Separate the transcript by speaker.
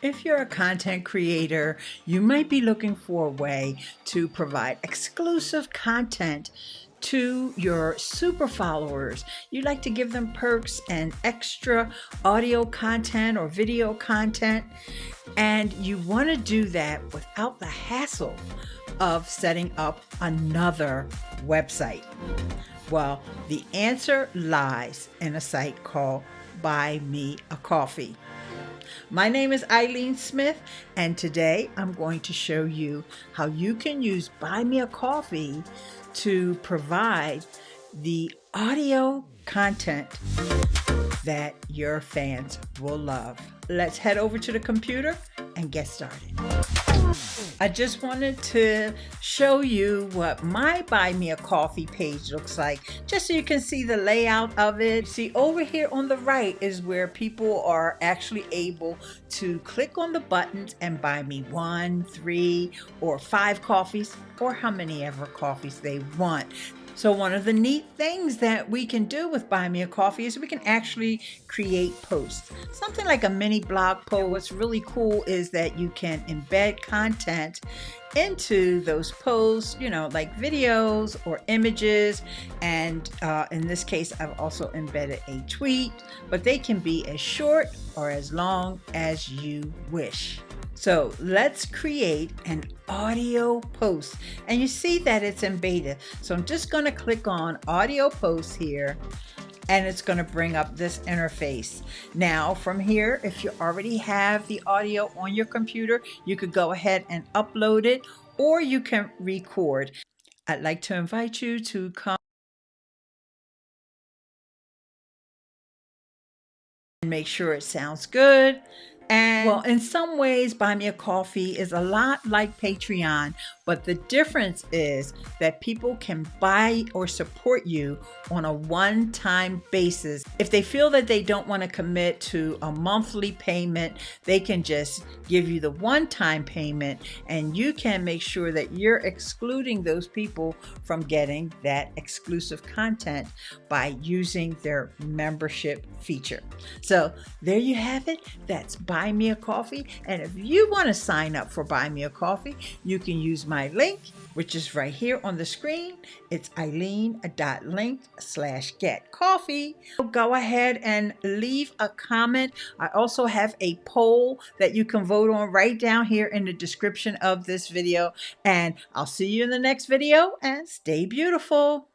Speaker 1: If you're a content creator, you might be looking for a way to provide exclusive content to your super followers. You like to give them perks and extra audio content or video content, and you want to do that without the hassle of setting up another website. Well, the answer lies in a site called Buy Me a Coffee. My name is Eileen Smith, and today I'm going to show you how you can use Buy Me a Coffee to provide the audio content that your fans will love. Let's head over to the computer and get started. I just wanted to show you what my Buy Me a Coffee page looks like, just so you can see the layout of it. See, over here on the right is where people are actually able to click on the buttons and buy me 1, 3, or 5 coffees, or how many ever coffees they want. So one of the neat things that we can do with Buy Me a Coffee is we can actually create posts. Something like a mini blog post. What's really cool is that you can embed content into those posts, like videos or images. And in this case, I've also embedded a tweet, but they can be as short or as long as you wish. So let's create an audio post, and you see that it's in beta. So I'm just going to click on audio post here, and it's going to bring up this interface. Now from here, if you already have the audio on your computer, you could go ahead and upload it, or you can record. I'd like to invite you to come and make sure it sounds good. And well, in some ways, Buy Me a Coffee is a lot like Patreon, but the difference is that people can buy or support you on a one-time basis. If they feel that they don't want to commit to a monthly payment, they can just give you the one-time payment, and you can make sure that you're excluding those people from getting that exclusive content by using their membership feature. So there you have it. That's Buy Me a Coffee. And if you want to sign up for Buy Me a Coffee, you can use my link, which is right here on the screen. It's ileane.link/getcoffee. Go ahead and leave a comment. I also have a poll that you can vote on right down here in the description of this video. And I'll see you in the next video, and stay beautiful.